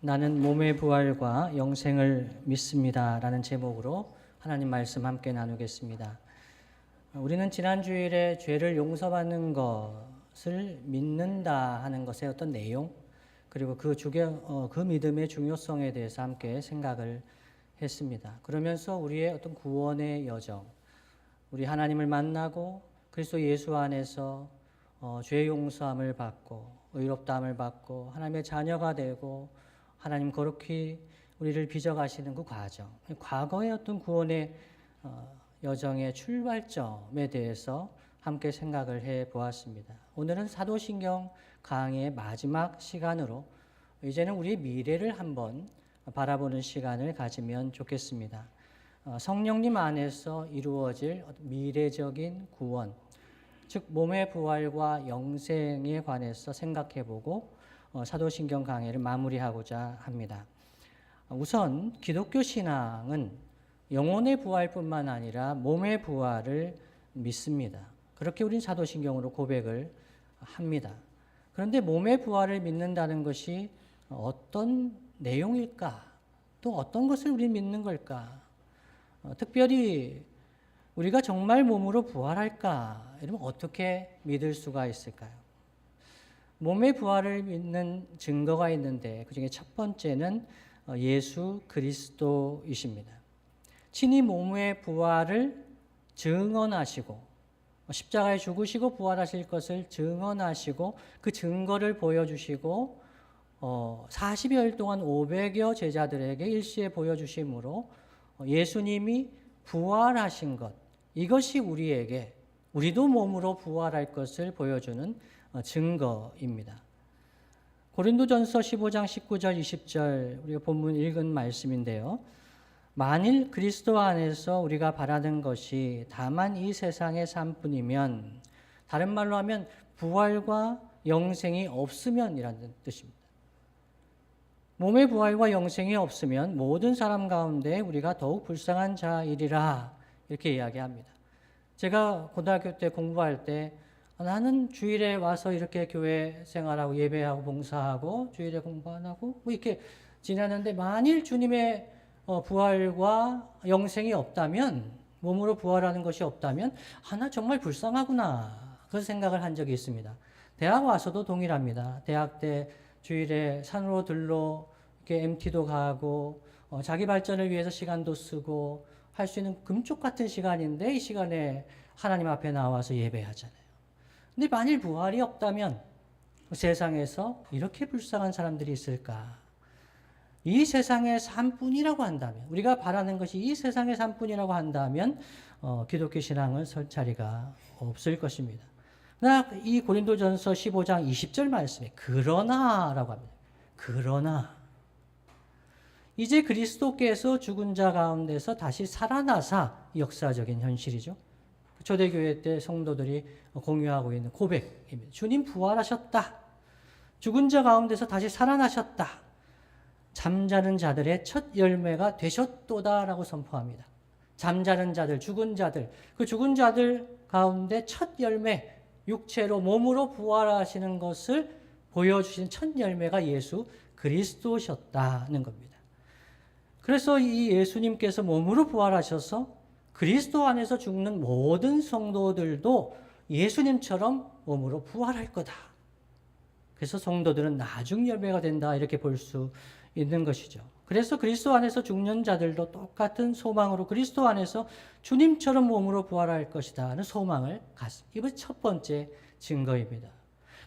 나는 몸의 부활과 영생을 믿습니다 라는 제목으로 하나님 말씀 함께 나누겠습니다. 우리는 지난 주일에 죄를 용서받는 것을 믿는다 하는 것의 어떤 내용, 그리고 그 믿음의 중요성에 대해서 함께 생각을 했습니다. 그러면서 우리의 어떤 구원의 여정, 우리 하나님을 만나고 그리스도 예수 안에서 죄 용서함을 받고 의롭다함을 받고 하나님의 자녀가 되고 하나님 거룩히 우리를 빚어가시는 그 과정, 과거의 어떤 구원의 여정의 출발점에 대해서 함께 생각을 해보았습니다. 오늘은 사도신경 강의의 마지막 시간으로 이제는 우리의 미래를 한번 바라보는 시간을 가지면 좋겠습니다. 성령님 안에서 이루어질 미래적인 구원, 즉 몸의 부활과 영생에 관해서 생각해보고 사도신경 강의를 마무리하고자 합니다. 우선 기독교 신앙은 영혼의 부활뿐만 아니라 몸의 부활을 믿습니다. 그렇게 우리는 사도신경으로 고백을 합니다. 그런데 몸의 부활을 믿는다는 것이 어떤 내용일까? 또 어떤 것을 우리는 믿는 걸까? 특별히 우리가 정말 몸으로 부활할까? 이러면 어떻게 믿을 수가 있을까요? 몸의 부활을 믿는 증거가 있는데 그중에 첫 번째는 예수 그리스도이십니다. 친히 몸의 부활을 증언하시고 십자가에 죽으시고 부활하실 것을 증언하시고 그 증거를 보여주시고 40여일 동안 500여 제자들에게 일시에 보여주심으로 예수님이 부활하신 것, 이것이 우리도 몸으로 부활할 것을 보여주는 증거입니다. 고린도전서 15장 19절 20절 우리가 본문 읽은 말씀인데요. 만일 그리스도 안에서 우리가 바라는 것이 다만 이 세상의 삶뿐이면, 다른 말로 하면 부활과 영생이 없으면이라는 뜻입니다. 몸의 부활과 영생이 없으면 모든 사람 가운데 우리가 더욱 불쌍한 자이리라, 이렇게 이야기합니다. 제가 고등학교 때 공부할 때 나는 주일에 와서 이렇게 교회 생활하고 예배하고 봉사하고 주일에 공부 안 하고 뭐 이렇게 지내는데, 만일 주님의 부활과 영생이 없다면, 몸으로 부활하는 것이 없다면 나 정말 불쌍하구나, 그런 생각을 한 적이 있습니다. 대학 와서도 동일합니다. 대학 때 주일에 산으로 들러 이렇게 MT도 가고 자기 발전을 위해서 시간도 쓰고 할 수 있는 금쪽 같은 시간인데, 이 시간에 하나님 앞에 나와서 예배하잖아요. 근데 만일 부활이 없다면 세상에서 이렇게 불쌍한 사람들이 있을까? 이 세상의 삶뿐이라고 한다면, 우리가 바라는 것이 이 세상의 삶뿐이라고 한다면 기독교 신앙은 설 자리가 없을 것입니다. 그러나 이 고린도전서 15장 20절 말씀에 그러나라고 합니다. 그러나 이제 그리스도께서 죽은 자 가운데서 다시 살아나사, 역사적인 현실이죠. 초대교회 때 성도들이 공유하고 있는 고백입니다. 주님 부활하셨다. 죽은 자 가운데서 다시 살아나셨다. 잠자는 자들의 첫 열매가 되셨도다라고 선포합니다. 잠자는 자들, 죽은 자들, 그 죽은 자들 가운데 첫 열매, 육체로 몸으로 부활하시는 것을 보여주신 첫 열매가 예수 그리스도셨다는 겁니다. 그래서 이 예수님께서 몸으로 부활하셔서 그리스도 안에서 죽는 모든 성도들도 예수님처럼 몸으로 부활할 거다. 그래서 성도들은 나중 열매가 된다, 이렇게 볼 수 있는 것이죠. 그래서 그리스도 안에서 죽는 자들도 똑같은 소망으로 그리스도 안에서 주님처럼 몸으로 부활할 것이다 하는 소망을 갖습니다. 이것이 첫 번째 증거입니다.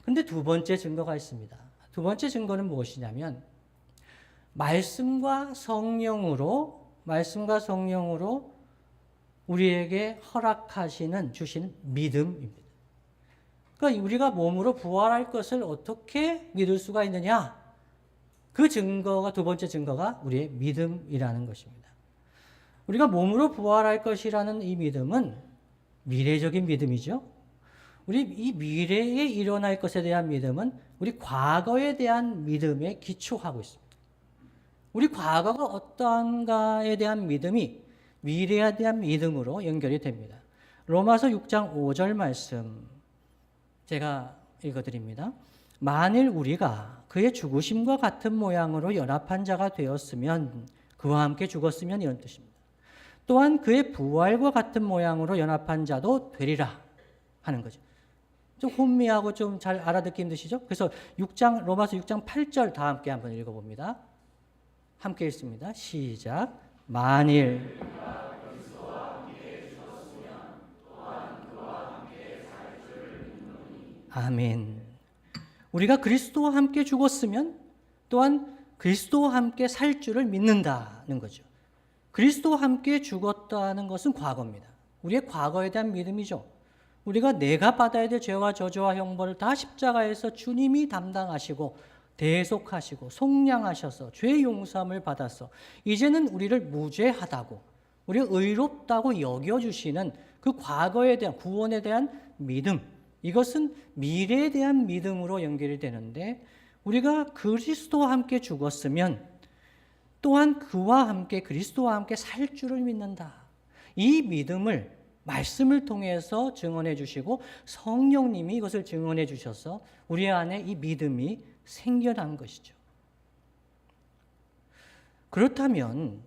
근데 두 번째 증거가 있습니다. 두 번째 증거는 무엇이냐면 말씀과 성령으로 우리에게 주시는 믿음입니다. 그러니까 우리가 몸으로 부활할 것을 어떻게 믿을 수가 있느냐? 그 증거가, 두 번째 증거가 우리의 믿음이라는 것입니다. 우리가 몸으로 부활할 것이라는 이 믿음은 미래적인 믿음이죠. 우리 이 미래에 일어날 것에 대한 믿음은 우리 과거에 대한 믿음에 기초하고 있습니다. 우리 과거가 어떠한가에 대한 믿음이 미래에 대한 믿음으로 연결이 됩니다. 로마서 6장 5절 말씀 제가 읽어드립니다. 만일 우리가 그의 죽으심과 같은 모양으로 연합한 자가 되었으면 그와 함께 죽었으면 이런 뜻입니다. 또한 그의 부활과 같은 모양으로 연합한 자도 되리라 하는 거죠. 좀 혼미하고 좀 잘 알아듣기 힘드시죠? 그래서 로마서 6장 8절 다 함께 한번 읽어봅니다. 함께 읽습니다. 시작. 만일 아멘. 우리가 그리스도와 함께 죽었으면 또한 그리스도와 함께 살 줄을 믿는다는 거죠. 그리스도와 함께 죽었다는 것은 과거입니다. 우리의 과거에 대한 믿음이죠. 우리가 내가 받아야 될 죄와 저주와 형벌을 다 십자가에서 주님이 담당하시고 대속하시고 속량하셔서 죄 용서함을 받아서 이제는 우리를 무죄하다고 우리를 의롭다고 여겨주시는 그 과거에 대한 구원에 대한 믿음, 이것은 미래에 대한 믿음으로 연결이 되는데 우리가 그리스도와 함께 죽었으면 또한 그와 함께 그리스도와 함께 살 줄을 믿는다. 이 믿음을 말씀을 통해서 증언해 주시고 성령님이 이것을 증언해 주셔서 우리 안에 이 믿음이 생겨난 것이죠. 그렇다면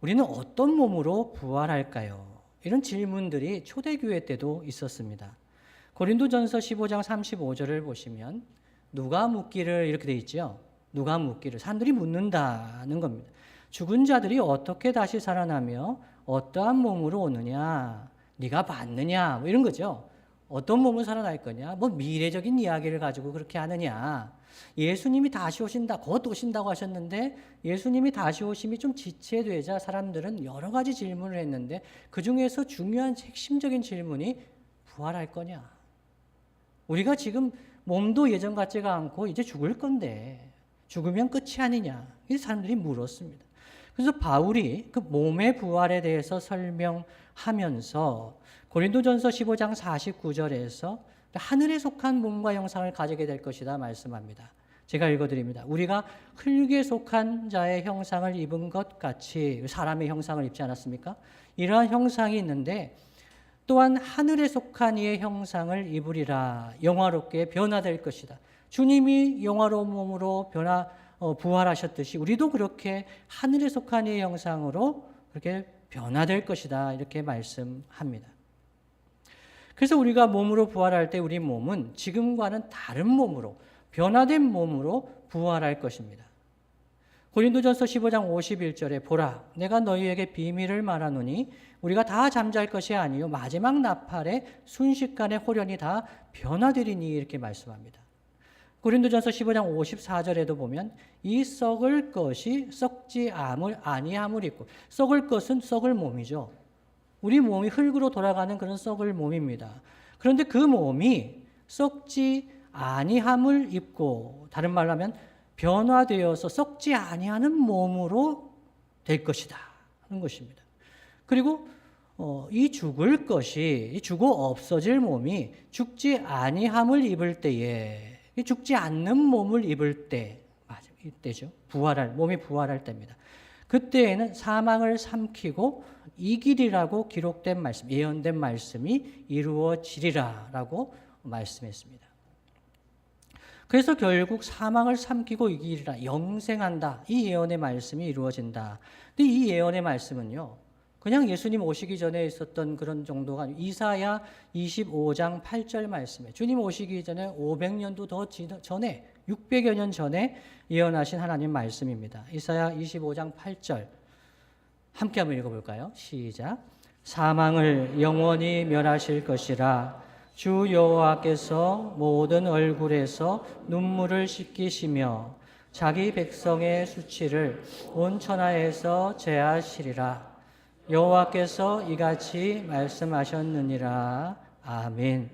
우리는 어떤 몸으로 부활할까요? 이런 질문들이 초대교회 때도 있었습니다. 고린도전서 15장 35절을 보시면 누가 묻기를 이렇게 돼 있죠. 누가 묻기를 사람들이 묻는다는 겁니다. 죽은 자들이 어떻게 다시 살아나며 어떠한 몸으로 오느냐? 네가 봤느냐? 뭐 이런 거죠. 어떤 몸으로 살아날 거냐? 뭐 미래적인 이야기를 가지고 그렇게 하느냐? 예수님이 다시 오신다, 곧 오신다고 하셨는데 예수님이 다시 오심이 좀 지체되자 사람들은 여러 가지 질문을 했는데 그 중에서 중요한 핵심적인 질문이 부활할 거냐? 우리가 지금 몸도 예전 같지가 않고 이제 죽을 건데 죽으면 끝이 아니냐? 이 사람들이 물었습니다. 그래서 바울이 그 몸의 부활에 대해서 설명하면서 고린도전서 15장 49절에서 하늘에 속한 몸과 형상을 가지게 될 것이다 말씀합니다. 제가 읽어드립니다. 우리가 흙에 속한 자의 형상을 입은 것 같이 사람의 형상을 입지 않았습니까? 이러한 형상이 있는데 또한 하늘에 속한 이의 형상을 입으리라. 영화롭게 변화될 것이다. 주님이 영화로운 몸으로 부활하셨듯이 우리도 그렇게 하늘에 속한 이의 형상으로 그렇게 변화될 것이다. 이렇게 말씀합니다. 그래서 우리가 몸으로 부활할 때 우리 몸은 지금과는 다른 몸으로 변화된 몸으로 부활할 것입니다. 고린도전서 15장 51절에 보라 내가 너희에게 비밀을 말하노니 우리가 다 잠잘 것이 아니요 마지막 나팔에 순식간에 호련히 다 변화되리니 이렇게 말씀합니다. 고린도전서 15장 54절에도 보면 이 썩을 것이 썩지 아니함을 입고 썩을 것은 썩을 몸이죠. 우리 몸이 흙으로 돌아가는 그런 썩을 몸입니다. 그런데 그 몸이 썩지 아니함을 입고 다른 말로 하면 변화되어서 썩지 아니하는 몸으로 될 것이다 하는 것입니다. 그리고 이 죽을 것이 이 죽어 없어질 몸이 죽지 아니함을 입을 때에 죽지 않는 몸을 입을 때 맞아 이때죠. 몸이 부활할 때입니다. 그때에는 사망을 삼키고 이기리라고 기록된 말씀, 예언된 말씀이 이루어지리라라고 말씀했습니다. 그래서 결국 사망을 삼키고 이기리라, 영생한다. 이 예언의 말씀이 이루어진다. 근데 이 예언의 말씀은요, 그냥 예수님 오시기 전에 있었던 그런 정도가 아니고 이사야 25장 8절 말씀에 주님 오시기 전에 500년도 더 전에 600여 년 전에 예언하신 하나님 말씀입니다. 이사야 25장 8절 함께 한번 읽어볼까요? 시작. 사망을 영원히 멸하실 것이라 주 여호와께서 모든 얼굴에서 눈물을 씻기시며 자기 백성의 수치를 온 천하에서 제하시리라. 여호와께서 이같이 말씀하셨느니라. 아멘.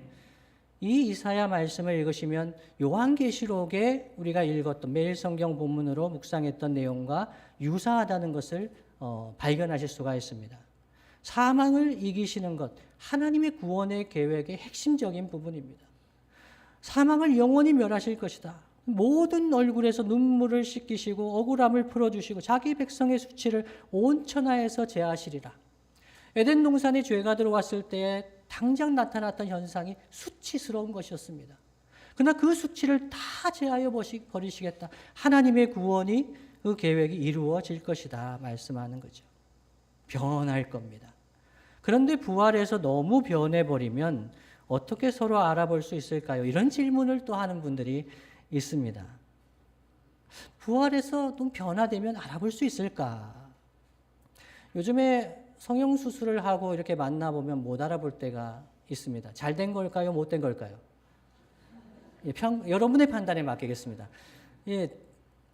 이 이사야 말씀을 읽으시면 요한계시록에 우리가 읽었던 매일 성경 본문으로 묵상했던 내용과 유사하다는 것을 발견하실 수가 있습니다. 사망을 이기시는 것, 하나님의 구원의 계획의 핵심적인 부분입니다. 사망을 영원히 멸하실 것이다. 모든 얼굴에서 눈물을 씻기시고 억울함을 풀어주시고 자기 백성의 수치를 온 천하에서 제하시리라. 에덴 동산에 죄가 들어왔을 때에 당장 나타났던 현상이 수치스러운 것이었습니다. 그러나 그 수치를 다 제하여 버리시겠다. 하나님의 구원이 그 계획이 이루어질 것이다 말씀하는 거죠. 변할 겁니다. 그런데 부활해서 너무 변해버리면 어떻게 서로 알아볼 수 있을까요? 이런 질문을 또 하는 분들이 있습니다. 부활해서 좀 변화되면 알아볼 수 있을까? 요즘에 성형수술을 하고 이렇게 만나보면 못 알아볼 때가 있습니다. 잘 된 걸까요? 못 된 걸까요? 여러분의 판단에 맡기겠습니다.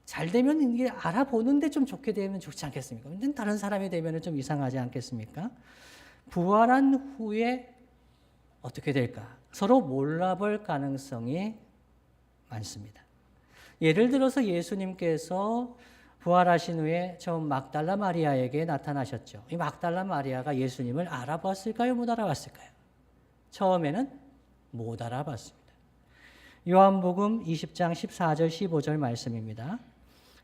잘 되면 이게 알아보는데 좀 좋게 되면 좋지 않겠습니까? 근데 다른 사람이 되면 좀 이상하지 않겠습니까? 부활한 후에 어떻게 될까? 서로 몰라볼 가능성이 많습니다. 예를 들어서 예수님께서 부활하신 후에 처음 막달라 마리아에게 나타나셨죠. 이 막달라 마리아가 예수님을 알아봤을까요? 못 알아봤을까요? 처음에는 못 알아봤습니다. 요한복음 20장 14절 15절 말씀입니다.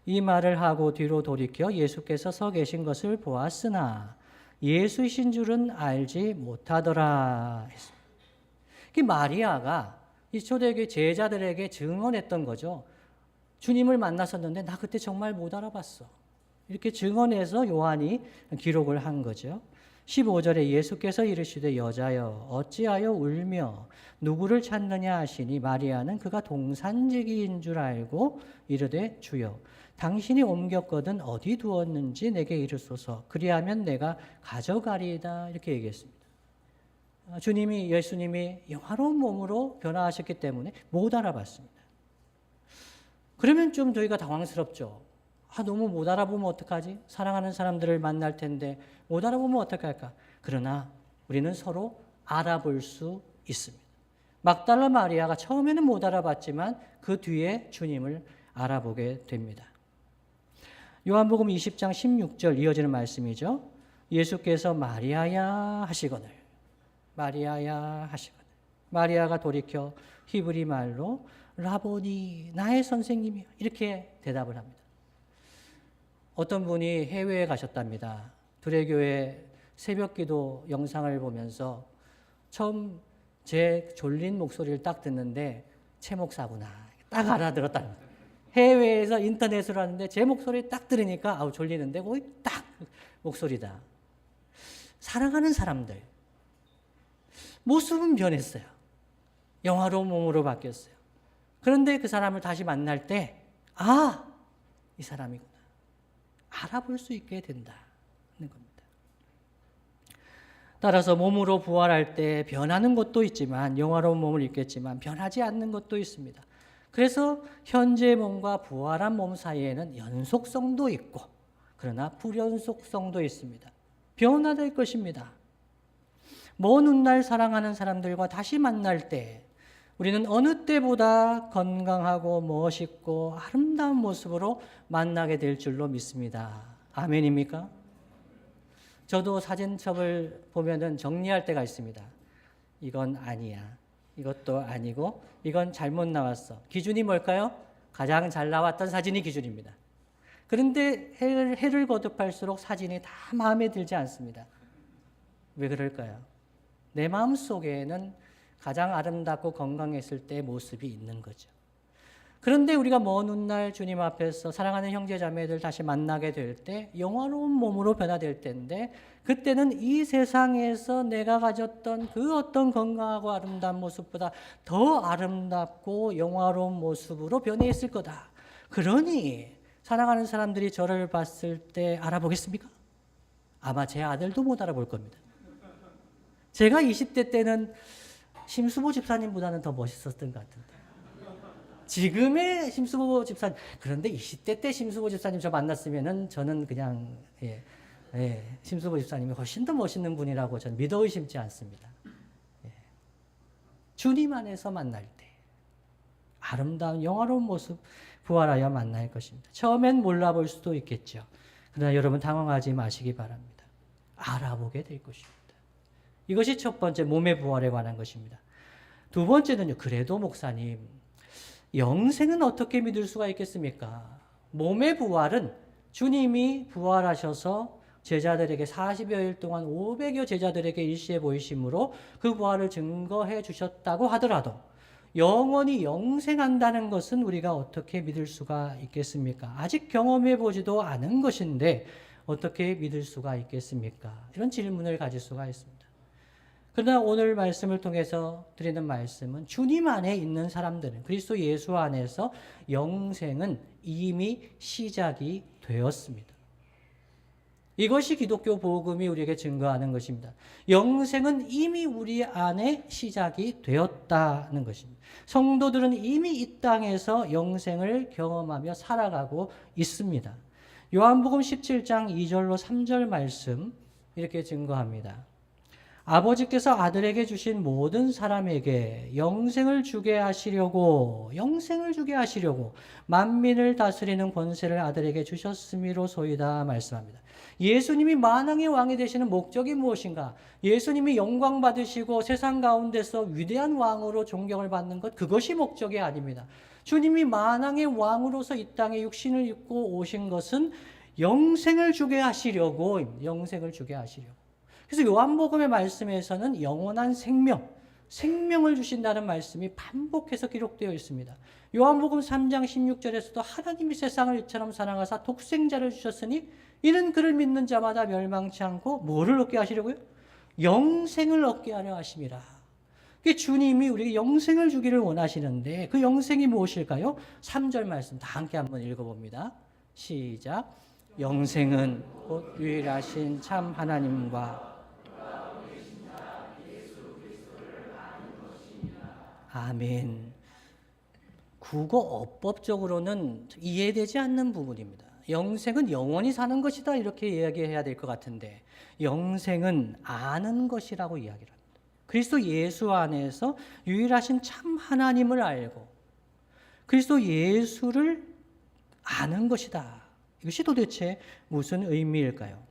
이 말을 하고 뒤로 돌이켜 예수께서 서 계신 것을 보았으나 예수이신 줄은 알지 못하더라 했습니다. 마리아가 이 초대교회 제자들에게 증언했던 거죠. 주님을 만났었는데 나 그때 정말 못 알아봤어. 이렇게 증언해서 요한이 기록을 한 거죠. 15절에 예수께서 이르시되 여자여 어찌하여 울며 누구를 찾느냐 하시니 마리아는 그가 동산지기인 줄 알고 이르되 주여 당신이 옮겼거든 어디 두었는지 내게 이르소서 그리하면 내가 가져가리이다 이렇게 얘기했습니다. 예수님이 영화로운 몸으로 변화하셨기 때문에 못 알아봤습니다. 그러면 좀 저희가 당황스럽죠. 너무 못 알아보면 어떡하지? 사랑하는 사람들을 만날 텐데 못 알아보면 어떡할까? 그러나 우리는 서로 알아볼 수 있습니다. 막달라 마리아가 처음에는 못 알아봤지만 그 뒤에 주님을 알아보게 됩니다. 요한복음 20장 16절 이어지는 말씀이죠. 예수께서 마리아야 하시거늘 마리아야 하시거늘 마리아가 돌이켜 히브리 말로 라보니 나의 선생님이요 이렇게 대답을 합니다. 어떤 분이 해외에 가셨답니다. 두레교회 새벽기도 영상을 보면서 처음 제 졸린 목소리를 딱 듣는데 최 목사구나 딱 알아들었다는 거예요. 해외에서 인터넷으로 하는데 제 목소리 딱 들으니까 졸리는데 거기 딱 목소리다. 사랑하는 사람들 모습은 변했어요. 영화로운 몸으로 바뀌었어요. 그런데 그 사람을 다시 만날 때 이 사람이구나. 알아볼 수 있게 된다는 겁니다. 따라서 몸으로 부활할 때 변하는 것도 있지만 영화로운 몸을 입겠지만 변하지 않는 것도 있습니다. 그래서 현재 몸과 부활한 몸 사이에는 연속성도 있고 그러나 불연속성도 있습니다. 변화될 것입니다. 먼 훗날 사랑하는 사람들과 다시 만날 때 우리는 어느 때보다 건강하고 멋있고 아름다운 모습으로 만나게 될 줄로 믿습니다. 아멘입니까? 저도 사진첩을 보면은 정리할 때가 있습니다. 이건 아니야. 이것도 아니고 이건 잘못 나왔어. 기준이 뭘까요? 가장 잘 나왔던 사진이 기준입니다. 그런데 해를 거듭할수록 사진이 다 마음에 들지 않습니다. 왜 그럴까요? 내 마음 속에는 가장 아름답고 건강했을 때의 모습이 있는 거죠. 그런데 우리가 먼 훗날 주님 앞에서 사랑하는 형제 자매들 다시 만나게 될 때 영화로운 몸으로 변화될 때인데 그때는 이 세상에서 내가 가졌던 그 어떤 건강하고 아름다운 모습보다 더 아름답고 영화로운 모습으로 변해 있을 거다. 그러니 사랑하는 사람들이 저를 봤을 때 알아보겠습니까? 아마 제 아들도 못 알아볼 겁니다. 제가 20대 때는 심수보 집사님보다는 더 멋있었던 것 같은데. 지금의 심수보 집사님, 그런데 20대 때 심수보 집사님 저 만났으면은 저는 그냥, 심수보 집사님이 훨씬 더 멋있는 분이라고 저는 믿어 의심치 않습니다. 주님 안에서 만날 때, 아름다운 영화로운 모습 부활하여 만날 것입니다. 처음엔 몰라볼 수도 있겠죠. 그러나 여러분 당황하지 마시기 바랍니다. 알아보게 될 것입니다. 이것이 첫 번째 몸의 부활에 관한 것입니다. 두 번째는요. 그래도 목사님 영생은 어떻게 믿을 수가 있겠습니까? 몸의 부활은 주님이 부활하셔서 제자들에게 40여일 동안 500여 제자들에게 일시에 보이심으로 그 부활을 증거해 주셨다고 하더라도 영원히 영생한다는 것은 우리가 어떻게 믿을 수가 있겠습니까? 아직 경험해 보지도 않은 것인데 어떻게 믿을 수가 있겠습니까? 이런 질문을 가질 수가 있습니다. 그러나 오늘 말씀을 통해서 드리는 말씀은 주님 안에 있는 사람들은, 그리스도 예수 안에서 영생은 이미 시작이 되었습니다. 이것이 기독교 복음이 우리에게 증거하는 것입니다. 영생은 이미 우리 안에 시작이 되었다는 것입니다. 성도들은 이미 이 땅에서 영생을 경험하며 살아가고 있습니다. 요한복음 17장 2절로 3절 말씀 이렇게 증거합니다. 아버지께서 아들에게 주신 모든 사람에게 영생을 주게 하시려고 만민을 다스리는 권세를 아들에게 주셨음이로소이다 말씀합니다. 예수님이 만왕의 왕이 되시는 목적이 무엇인가? 예수님이 영광 받으시고 세상 가운데서 위대한 왕으로 존경을 받는 것, 그것이 목적이 아닙니다. 주님이 만왕의 왕으로서 이 땅에 육신을 입고 오신 것은 영생을 주게 하시려고. 그래서 요한복음의 말씀에서는 영원한 생명을 주신다는 말씀이 반복해서 기록되어 있습니다. 요한복음 3장 16절에서도 하나님이 세상을 이처럼 사랑하사 독생자를 주셨으니 이는 그를 믿는 자마다 멸망치 않고 뭐를 얻게 하시려고요? 영생을 얻게 하려 하심이라. 주님이 우리에게 영생을 주기를 원하시는데 그 영생이 무엇일까요? 3절 말씀 다 함께 한번 읽어봅니다. 시작. 영생은 곧 유일하신 참 하나님과 아멘. 국어 어법적으로는 이해되지 않는 부분입니다. 영생은 영원히 사는 것이다 이렇게 이야기해야 될 것 같은데 영생은 아는 것이라고 이야기를 합니다. 그리스도 예수 안에서 유일하신 참 하나님을 알고 그리스도 예수를 아는 것이다. 이것이 도대체 무슨 의미일까요?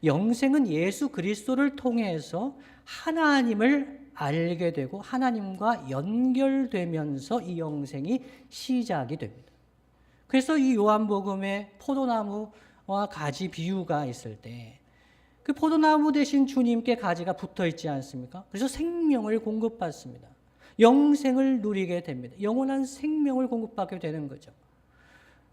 영생은 예수 그리스도를 통해서 하나님을 알게 되고 하나님과 연결되면서 이 영생이 시작이 됩니다. 그래서 이 요한복음에 포도나무와 가지 비유가 있을 때 그 포도나무 대신 주님께 가지가 붙어 있지 않습니까? 그래서 생명을 공급받습니다. 영생을 누리게 됩니다. 영원한 생명을 공급받게 되는 거죠.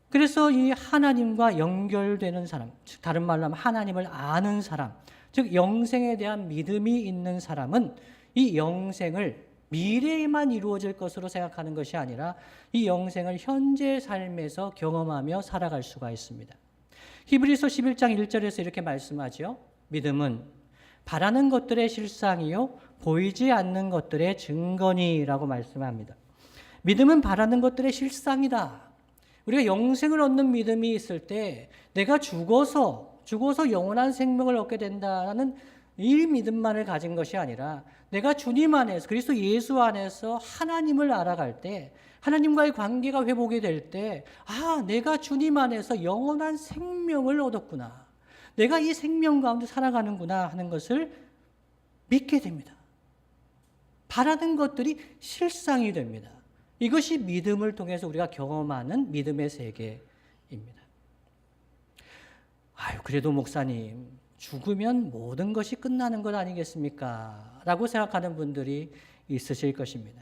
그래서 이 하나님과 연결되는 사람, 즉 다른 말로 하면 하나님을 아는 사람, 즉 영생에 대한 믿음이 있는 사람은 이 영생을 미래에만 이루어질 것으로 생각하는 것이 아니라 이 영생을 현재 삶에서 경험하며 살아갈 수가 있습니다. 히브리서 11장 1절에서 이렇게 말씀하죠. 믿음은 바라는 것들의 실상이요 보이지 않는 것들의 증거니라고 말씀합니다. 믿음은 바라는 것들의 실상이다. 우리가 영생을 얻는 믿음이 있을 때 내가 죽어서 영원한 생명을 얻게 된다는 이 믿음만을 가진 것이 아니라 내가 주님 안에서 그리스도 예수 안에서 하나님을 알아갈 때 하나님과의 관계가 회복이 될 때 내가 주님 안에서 영원한 생명을 얻었구나. 내가 이 생명 가운데 살아가는구나 하는 것을 믿게 됩니다. 바라는 것들이 실상이 됩니다. 이것이 믿음을 통해서 우리가 경험하는 믿음의 세계입니다. 그래도 목사님, 죽으면 모든 것이 끝나는 것 아니겠습니까? 라고 생각하는 분들이 있으실 것입니다.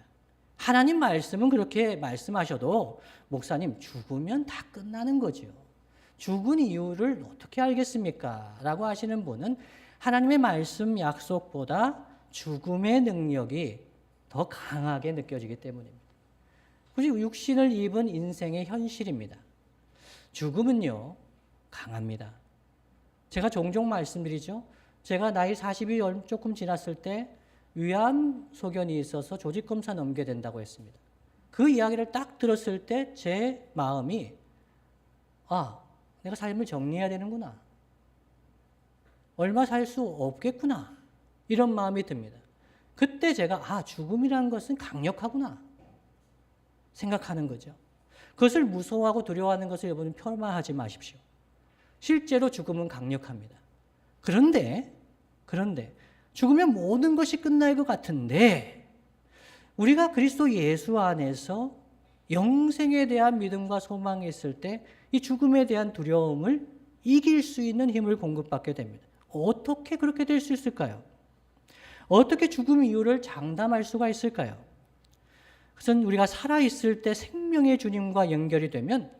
하나님 말씀은 그렇게 말씀하셔도 목사님, 죽으면 다 끝나는 거죠. 죽은 이유를 어떻게 알겠습니까? 라고 하시는 분은 하나님의 말씀 약속보다 죽음의 능력이 더 강하게 느껴지기 때문입니다. 그리고 육신을 입은 인생의 현실입니다. 죽음은요, 강합니다. 제가 종종 말씀드리죠. 제가 나이 40이 조금 지났을 때 위암 소견이 있어서 조직검사 넘겨야 된다고 했습니다. 그 이야기를 딱 들었을 때 제 마음이 내가 삶을 정리해야 되는구나. 얼마 살 수 없겠구나. 이런 마음이 듭니다. 그때 제가 죽음이라는 것은 강력하구나 생각하는 거죠. 그것을 무서워하고 두려워하는 것을 여러분 폄하하지 마십시오. 실제로 죽음은 강력합니다. 그런데 죽으면 모든 것이 끝날 것 같은데 우리가 그리스도 예수 안에서 영생에 대한 믿음과 소망이 있을 때 이 죽음에 대한 두려움을 이길 수 있는 힘을 공급받게 됩니다. 어떻게 그렇게 될 수 있을까요? 어떻게 죽음 이유를 장담할 수가 있을까요? 그것은 우리가 살아있을 때 생명의 주님과 연결이 되면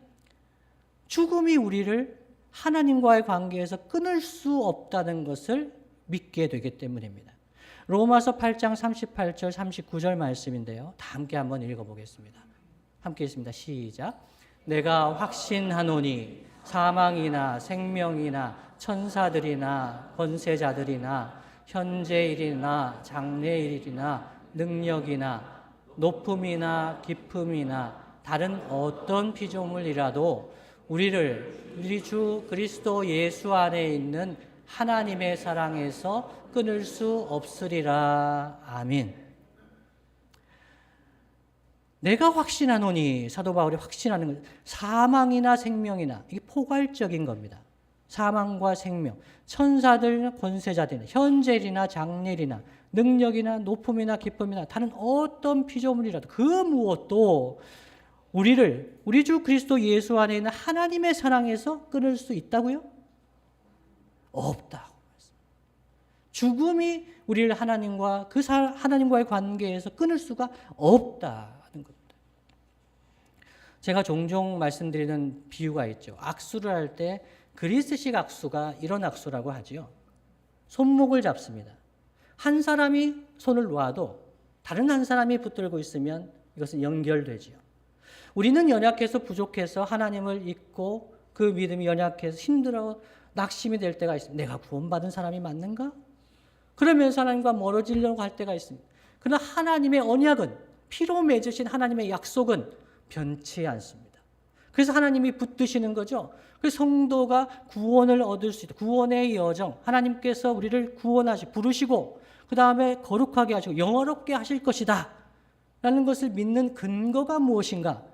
죽음이 우리를 하나님과의 관계에서 끊을 수 없다는 것을 믿게 되기 때문입니다. 로마서 8장 38절 39절 말씀인데요. 다 함께 한번 읽어보겠습니다. 함께 있습니다. 시작. 내가 확신하노니 사망이나 생명이나 천사들이나 권세자들이나 현재일이나 장래일이나 능력이나 높음이나 깊음이나 다른 어떤 피조물이라도 우리 주 그리스도 예수 안에 있는 하나님의 사랑에서 끊을 수 없으리라. 아멘. 내가 확신하노니, 사도 바울이 확신하는 것, 사망이나 생명이나, 이게 포괄적인 겁니다. 사망과 생명, 천사들, 권세자들, 현재일이나 장래일이나 능력이나 높음이나 기쁨이나 다른 어떤 피조물이라도 그 무엇도 우리 주 그리스도 예수 안에 있는 하나님의 사랑에서 끊을 수 있다고요? 없다고. 죽음이 우리를 하나님과 하나님과의 관계에서 끊을 수가 없다는 겁니다. 제가 종종 말씀드리는 비유가 있죠. 악수를 할 때 그리스식 악수가 이런 악수라고 하지요. 손목을 잡습니다. 한 사람이 손을 놓아도 다른 한 사람이 붙들고 있으면 이것은 연결되지요. 우리는 연약해서 부족해서 하나님을 잊고 그 믿음이 연약해서 힘들어 낙심이 될 때가 있습니다. 내가 구원받은 사람이 맞는가? 그러면서 하나님과 멀어지려고 할 때가 있습니다. 그러나 하나님의 언약은, 피로 맺으신 하나님의 약속은 변치 않습니다. 그래서 하나님이 붙드시는 거죠. 그래서 성도가 구원을 얻을 수 있다. 구원의 여정, 하나님께서 우리를 부르시고 그 다음에 거룩하게 하시고 영화롭게 하실 것이다 라는 것을 믿는 근거가 무엇인가?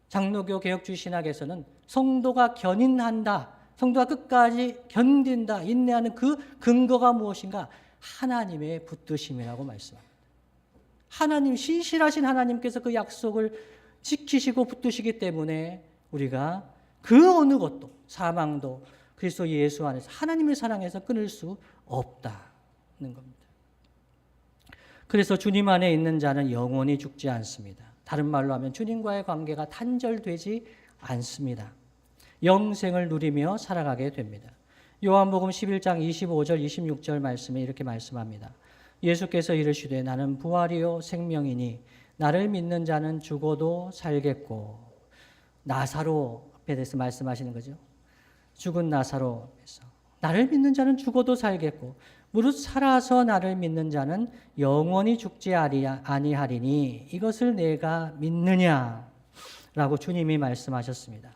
장로교 개혁주의 신학에서는 성도가 견인한다, 성도가 끝까지 견딘다, 인내하는 그 근거가 무엇인가? 하나님의 붙드심이라고 말씀합니다. 하나님, 신실하신 하나님께서 그 약속을 지키시고 붙드시기 때문에 우리가 그 어느 것도, 사망도 그리스도 예수 안에서 하나님의 사랑에서 끊을 수 없다는 겁니다. 그래서 주님 안에 있는 자는 영원히 죽지 않습니다. 다른 말로 하면 주님과의 관계가 단절되지 않습니다. 영생을 누리며 살아가게 됩니다. 요한복음 11장 25절 26절 말씀에 이렇게 말씀합니다. 예수께서 이르시되 나는 부활이요 생명이니 나를 믿는 자는 죽어도 살겠고, 나사로 앞에 대해서 말씀하시는 거죠. 죽은 나사로에서 나를 믿는 자는 죽어도 살겠고 무릇 살아서 나를 믿는 자는 영원히 죽지 아니하리니 이것을 내가 믿느냐라고 주님이 말씀하셨습니다.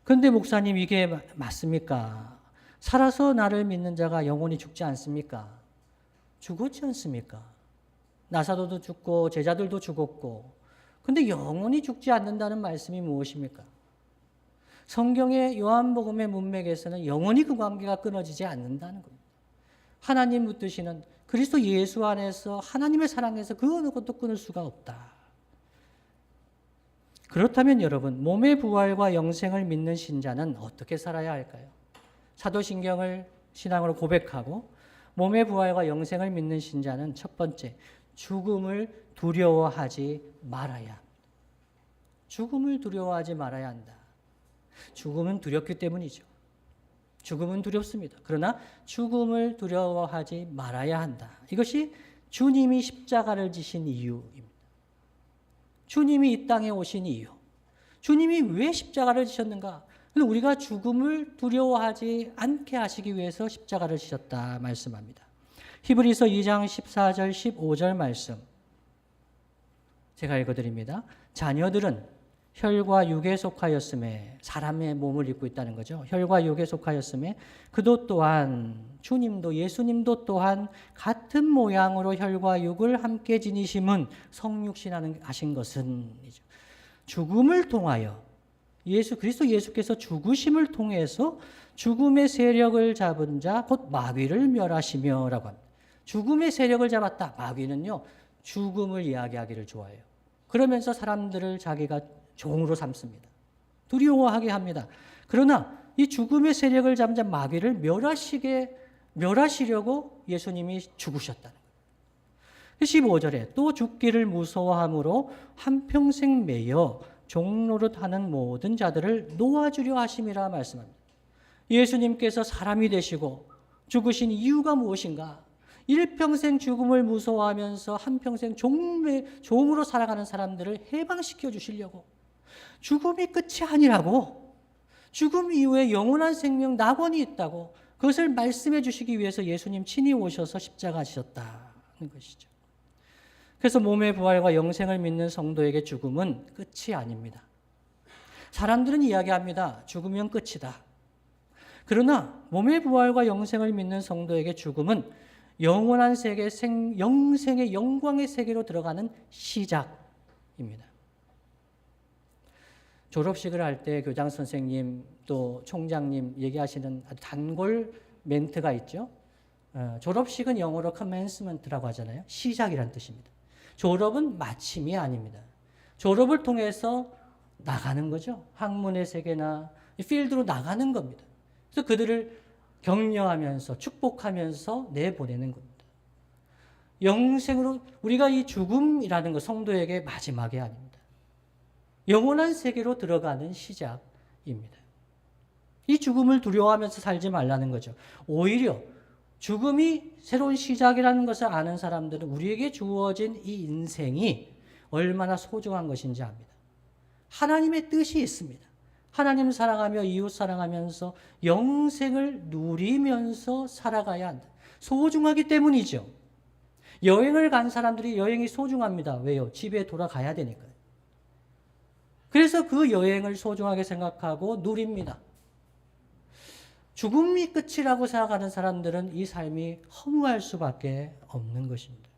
그런데 목사님, 이게 맞습니까? 살아서 나를 믿는 자가 영원히 죽지 않습니까? 죽었지 않습니까? 나사로도 죽고 제자들도 죽었고, 근데 영원히 죽지 않는다는 말씀이 무엇입니까? 성경의 요한복음의 문맥에서는 영원히 그 관계가 끊어지지 않는다는 겁니다. 하나님 붙드시는 그리스도 예수 안에서 하나님의 사랑에서 그 어느 것도 끊을 수가 없다. 그렇다면 여러분, 몸의 부활과 영생을 믿는 신자는 어떻게 살아야 할까요? 사도신경을 신앙으로 고백하고 몸의 부활과 영생을 믿는 신자는 첫 번째, 죽음을 두려워하지 말아야 합니다. 죽음을 두려워하지 말아야 한다. 죽음은 두렵기 때문이죠. 죽음은 두렵습니다. 그러나 죽음을 두려워하지 말아야 한다. 이것이 주님이 십자가를 지신 이유입니다. 주님이 이 땅에 오신 이유. 주님이 왜 십자가를 지셨는가? 우리가 죽음을 두려워하지 않게 하시기 위해서 십자가를 지셨다 말씀합니다. 히브리서 2장 14절 15절 말씀 제가 읽어드립니다. 자녀들은 혈과 육에 속하였음에, 사람의 몸을 입고 있다는 거죠. 혈과 육에 속하였음에 그도 또한, 주님도 예수님도 또한 같은 모양으로 혈과 육을 함께 지니심은 성육신하신 것은, 죽음을 통하여 그리스도 예수께서 죽으심을 통해서 죽음의 세력을 잡은 자 곧 마귀를 멸하시며라고 합니다. 죽음의 세력을 잡았다. 마귀는요, 죽음을 이야기하기를 좋아해요. 그러면서 사람들을 자기가 종으로 삼습니다. 두려워하게 합니다. 그러나 이 죽음의 세력을 잡은 자 마귀를 멸하시려고 예수님이 죽으셨다는 거예요. 15절에 또 죽기를 무서워함으로 한평생 매여 종노릇하는 모든 자들을 놓아주려 하심이라 말씀합니다. 예수님께서 사람이 되시고 죽으신 이유가 무엇인가? 일평생 죽음을 무서워하면서 한평생 종으로 살아가는 사람들을 해방시켜 주시려고, 죽음이 끝이 아니라고, 죽음 이후에 영원한 생명 낙원이 있다고, 그것을 말씀해 주시기 위해서 예수님 친히 오셔서 십자가 지셨다는 것이죠. 그래서 몸의 부활과 영생을 믿는 성도에게 죽음은 끝이 아닙니다. 사람들은 이야기합니다. 죽으면 끝이다. 그러나 몸의 부활과 영생을 믿는 성도에게 죽음은 영원한 세계, 영생의 영광의 세계로 들어가는 시작입니다. 졸업식을 할 때 교장 선생님 또 총장님 얘기하시는 아주 단골 멘트가 있죠. 졸업식은 영어로 commencement라고 하잖아요. 시작이란 뜻입니다. 졸업은 마침이 아닙니다. 졸업을 통해서 나가는 거죠. 학문의 세계나 필드로 나가는 겁니다. 그래서 그들을 격려하면서 축복하면서 내보내는 겁니다. 영생으로 우리가 이 죽음이라는 것 성도에게 마지막이 아닙니다. 영원한 세계로 들어가는 시작입니다. 이 죽음을 두려워하면서 살지 말라는 거죠. 오히려 죽음이 새로운 시작이라는 것을 아는 사람들은 우리에게 주어진 이 인생이 얼마나 소중한 것인지 압니다. 하나님의 뜻이 있습니다. 하나님 사랑하며 이웃 사랑하면서 영생을 누리면서 살아가야 한다. 소중하기 때문이죠. 여행을 간 사람들이 여행이 소중합니다. 왜요? 집에 돌아가야 되니까요. 그래서 그 여행을 소중하게 생각하고 누립니다. 죽음이 끝이라고 생각하는 사람들은 이 삶이 허무할 수밖에 없는 것입니다.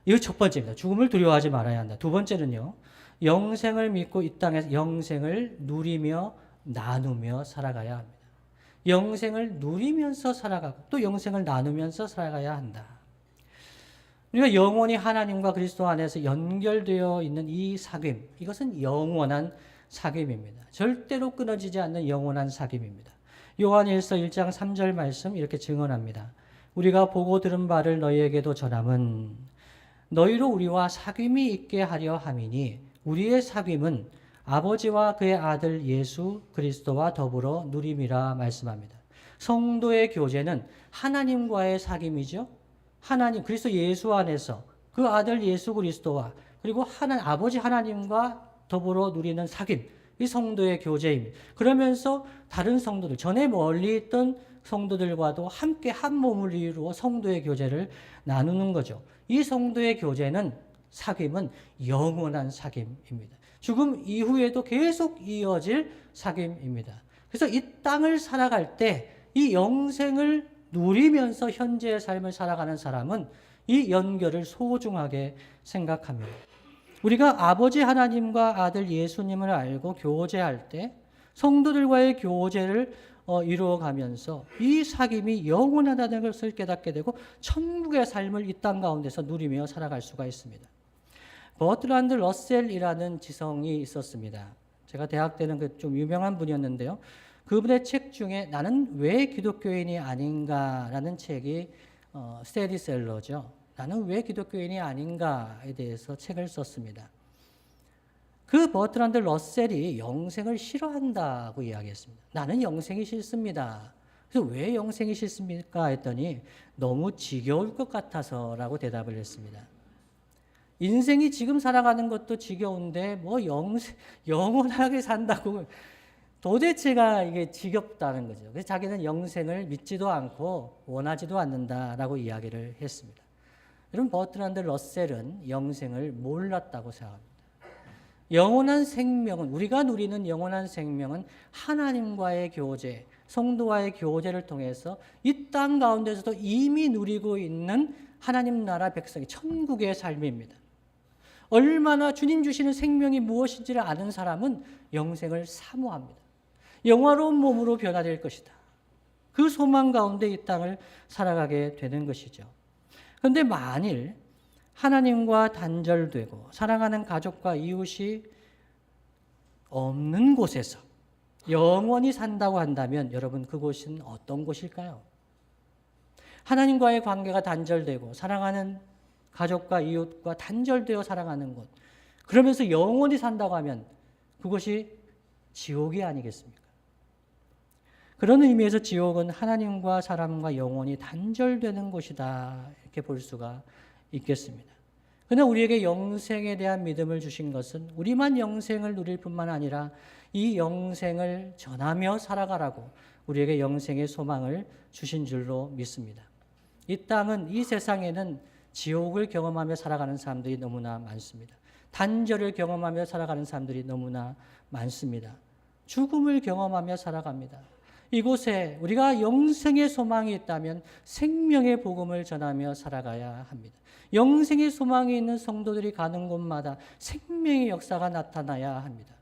이거 첫 번째입니다. 죽음을 두려워하지 말아야 한다. 두 번째는요. 영생을 믿고 이 땅에서 영생을 누리며 나누며 살아가야 합니다. 영생을 누리면서 살아가고 또 영생을 나누면서 살아가야 한다. 우리가 영원히 하나님과 그리스도 안에서 연결되어 있는 이 사귐, 이것은 영원한 사귐입니다. 절대로 끊어지지 않는 영원한 사귐입니다. 요한일서 1장 3절 말씀 이렇게 증언합니다. 우리가 보고 들은 바를 너희에게도 전함은 너희로 우리와 사귐이 있게 하려 함이니 우리의 사귐은 아버지와 그의 아들 예수 그리스도와 더불어 누림이라 말씀합니다. 성도의 교제는 하나님과의 사귐이죠. 하나님 그리스도 예수 안에서 그 아들 예수 그리스도와 그리고 아버지 하나님과 더불어 누리는 사귐, 이 성도의 교제입니다. 그러면서 다른 성도들, 전에 멀리 있던 성도들과도 함께 한 몸을 이루어 성도의 교제를 나누는 거죠. 이 성도의 교제는 사귐은 영원한 사귐입니다. 죽음 이후에도 계속 이어질 사귐입니다. 그래서 이 땅을 살아갈 때 이 영생을 누리면서 현재의 삶을 살아가는 사람은 이 연결을 소중하게 생각합니다. 우리가 아버지 하나님과 아들 예수님을 알고 교제할 때 성도들과의 교제를 이루어가면서 이 사귐이 영원하다는 것을 깨닫게 되고 천국의 삶을 이 땅 가운데서 누리며 살아갈 수가 있습니다. 버트란드 러셀이라는 지성이 있었습니다. 제가 대학 때는 그 좀 유명한 분이었는데요. 그분의 책 중에 나는 왜 기독교인이 아닌가라는 책이 스테디셀러죠. 나는 왜 기독교인이 아닌가에 대해서 책을 썼습니다. 그 버트란드 러셀이 영생을 싫어한다고 이야기했습니다. 나는 영생이 싫습니다. 그래서 왜 영생이 싫습니까? 했더니 너무 지겨울 것 같아서라고 대답을 했습니다. 인생이 지금 살아가는 것도 지겨운데 뭐 영원하게 산다고 도대체가 이게 지겹다는 거죠. 그래서 자기는 영생을 믿지도 않고 원하지도 않는다라고 이야기를 했습니다. 여러분 버트란드 러셀은 영생을 몰랐다고 생각합니다. 영원한 생명은 우리가 누리는 영원한 생명은 하나님과의 교제, 성도와의 교제를 통해서 이 땅 가운데서도 이미 누리고 있는 하나님 나라 백성의 천국의 삶입니다. 얼마나 주님 주시는 생명이 무엇인지를 아는 사람은 영생을 사모합니다. 영화로운 몸으로 변화될 것이다. 그 소망 가운데 이 땅을 살아가게 되는 것이죠. 그런데 만일 하나님과 단절되고 사랑하는 가족과 이웃이 없는 곳에서 영원히 산다고 한다면 여러분 그곳은 어떤 곳일까요? 하나님과의 관계가 단절되고 사랑하는 가족과 이웃과 단절되어 살아가는 곳. 그러면서 영원히 산다고 하면 그것이 지옥이 아니겠습니까? 그런 의미에서 지옥은 하나님과 사람과 영원히 단절되는 곳이다. 이렇게 볼 수가 있겠습니다. 그러나 우리에게 영생에 대한 믿음을 주신 것은 우리만 영생을 누릴 뿐만 아니라 이 영생을 전하며 살아가라고 우리에게 영생의 소망을 주신 줄로 믿습니다. 이 땅은, 이 세상에는 지옥을 경험하며 살아가는 사람들이 너무나 많습니다. 단절을 경험하며 살아가는 사람들이 너무나 많습니다. 죽음을 경험하며 살아갑니다. 이곳에 우리가 영생의 소망이 있다면 생명의 복음을 전하며 살아가야 합니다. 영생의 소망이 있는 성도들이 가는 곳마다 생명의 역사가 나타나야 합니다.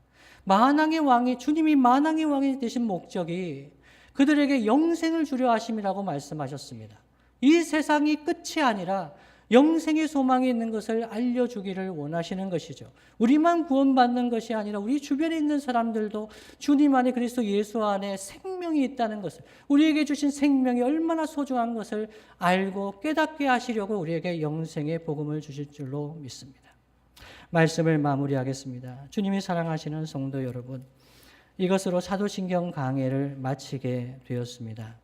만왕의 왕이, 주님이 만왕의 왕이 되신 목적이 그들에게 영생을 주려 하심이라고 말씀하셨습니다. 이 세상이 끝이 아니라 영생의 소망이 있는 것을 알려주기를 원하시는 것이죠. 우리만 구원받는 것이 아니라 우리 주변에 있는 사람들도 주님 안에, 그리스도 예수 안에 생명이 있다는 것을, 우리에게 주신 생명이 얼마나 소중한 것을 알고 깨닫게 하시려고 우리에게 영생의 복음을 주실 줄로 믿습니다. 말씀을 마무리하겠습니다. 주님이 사랑하시는 성도 여러분, 이것으로 사도신경 강해를 마치게 되었습니다.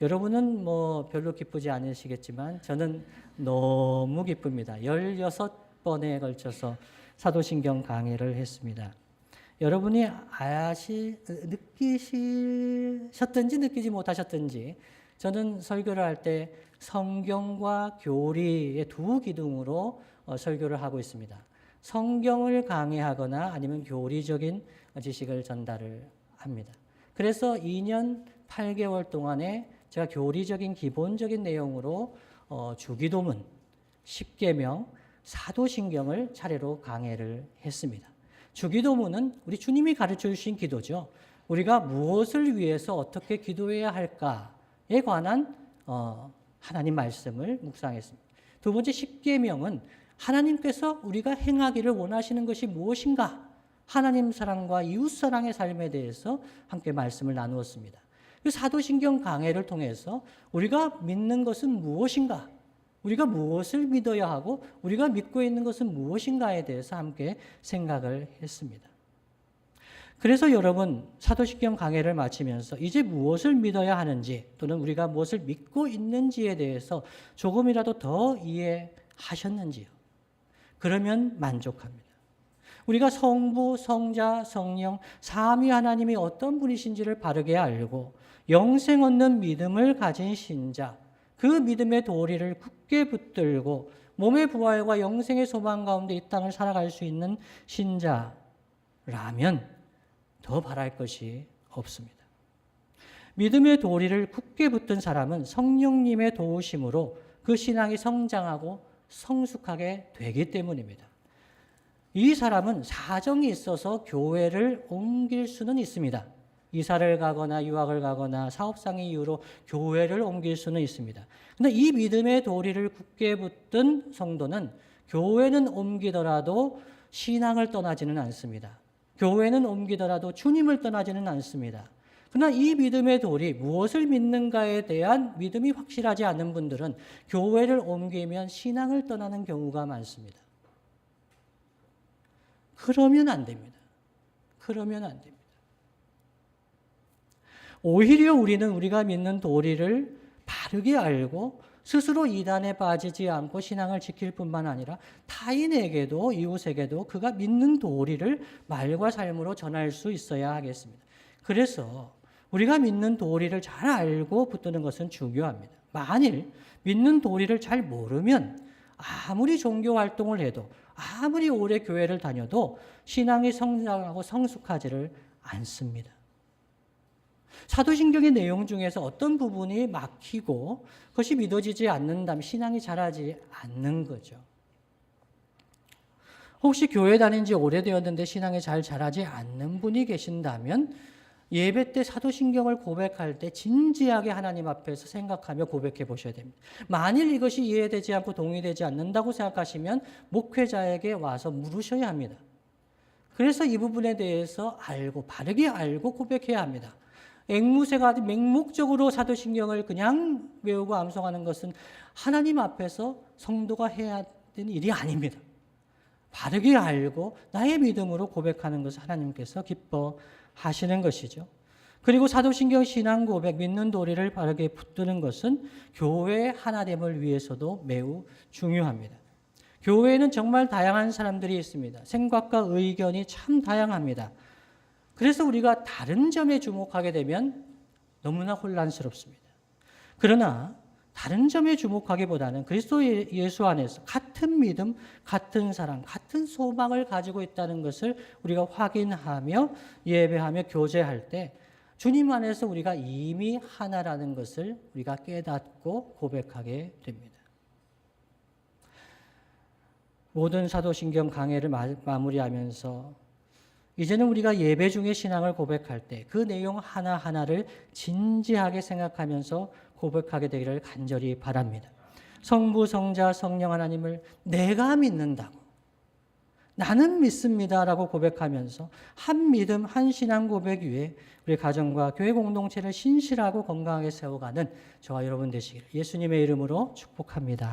여러분은 별로 기쁘지 않으시겠지만 저는 너무 기쁩니다. 16번에 걸쳐서 사도신경 강해를 했습니다. 여러분이 느끼셨든지 느끼지 못하셨든지 저는 설교를 할 때 성경과 교리의 두 기둥으로 설교를 하고 있습니다. 성경을 강해하거나 아니면 교리적인 지식을 전달을 합니다. 그래서 2년 8개월 동안에 제가 교리적인 기본적인 내용으로 주기도문, 십계명, 사도신경을 차례로 강해를 했습니다. 주기도문은 우리 주님이 가르쳐 주신 기도죠. 우리가 무엇을 위해서 어떻게 기도해야 할까에 관한 하나님 말씀을 묵상했습니다. 두 번째 십계명은 하나님께서 우리가 행하기를 원하시는 것이 무엇인가? 하나님 사랑과 이웃 사랑의 삶에 대해서 함께 말씀을 나누었습니다. 그 사도신경 강해를 통해서 우리가 믿는 것은 무엇인가? 우리가 무엇을 믿어야 하고 우리가 믿고 있는 것은 무엇인가에 대해서 함께 생각을 했습니다. 그래서 여러분, 사도신경 강해를 마치면서 이제 무엇을 믿어야 하는지 또는 우리가 무엇을 믿고 있는지에 대해서 조금이라도 더 이해하셨는지요? 그러면 만족합니다. 우리가 성부, 성자, 성령, 삼위 하나님이 어떤 분이신지를 바르게 알고 영생 얻는 믿음을 가진 신자, 그 믿음의 도리를 굳게 붙들고 몸의 부활과 영생의 소망 가운데 이 땅을 살아갈 수 있는 신자라면 더 바랄 것이 없습니다. 믿음의 도리를 굳게 붙든 사람은 성령님의 도우심으로 그 신앙이 성장하고 성숙하게 되기 때문입니다. 이 사람은 사정이 있어서 교회를 옮길 수는 있습니다. 이사를 가거나 유학을 가거나 사업상의 이유로 교회를 옮길 수는 있습니다. 그런데 이 믿음의 도리를 굳게 붙든 성도는 교회는 옮기더라도 신앙을 떠나지는 않습니다. 교회는 옮기더라도 주님을 떠나지는 않습니다. 그러나 이 믿음의 도리, 무엇을 믿는가에 대한 믿음이 확실하지 않은 분들은 교회를 옮기면 신앙을 떠나는 경우가 많습니다. 그러면 안 됩니다. 그러면 안 됩니다. 오히려 우리는 우리가 믿는 도리를 바르게 알고 스스로 이단에 빠지지 않고 신앙을 지킬 뿐만 아니라 타인에게도 이웃에게도 그가 믿는 도리를 말과 삶으로 전할 수 있어야 하겠습니다. 그래서 우리가 믿는 도리를 잘 알고 붙드는 것은 중요합니다. 만일 믿는 도리를 잘 모르면 아무리 종교 활동을 해도 아무리 오래 교회를 다녀도 신앙이 성장하고 성숙하지를 않습니다. 사도신경의 내용 중에서 어떤 부분이 막히고 그것이 믿어지지 않는다면 신앙이 자라지 않는 거죠. 혹시 교회 다닌 지 오래되었는데 신앙이 잘 자라지 않는 분이 계신다면 예배 때 사도신경을 고백할 때 진지하게 하나님 앞에서 생각하며 고백해 보셔야 됩니다. 만일 이것이 이해되지 않고 동의되지 않는다고 생각하시면 목회자에게 와서 물으셔야 합니다. 그래서 이 부분에 대해서 바르게 알고 고백해야 합니다. 앵무새가 맹목적으로 사도신경을 그냥 외우고 암송하는 것은 하나님 앞에서 성도가 해야 되는 일이 아닙니다. 바르게 알고 나의 믿음으로 고백하는 것을 하나님께서 기뻐하시는 것이죠. 그리고 사도신경 신앙 고백, 믿는 도리를 바르게 붙드는 것은 교회의 하나됨을 위해서도 매우 중요합니다. 교회에는 정말 다양한 사람들이 있습니다. 생각과 의견이 참 다양합니다. 그래서 우리가 다른 점에 주목하게 되면 너무나 혼란스럽습니다. 그러나 다른 점에 주목하기보다는 그리스도 예수 안에서 같은 믿음, 같은 사랑, 같은 소망을 가지고 있다는 것을 우리가 확인하며 예배하며 교제할 때 주님 안에서 우리가 이미 하나라는 것을 우리가 깨닫고 고백하게 됩니다. 모든 사도신경 강해를 마무리하면서 이제는 우리가 예배 중에 신앙을 고백할 때 그 내용 하나하나를 진지하게 생각하면서 고백하게 되기를 간절히 바랍니다. 성부, 성자, 성령 하나님을 내가 믿는다고, 나는 믿습니다라고 고백하면서 한 믿음, 한 신앙 고백 위에 우리 가정과 교회 공동체를 신실하고 건강하게 세워가는 저와 여러분 되시기를 예수님의 이름으로 축복합니다.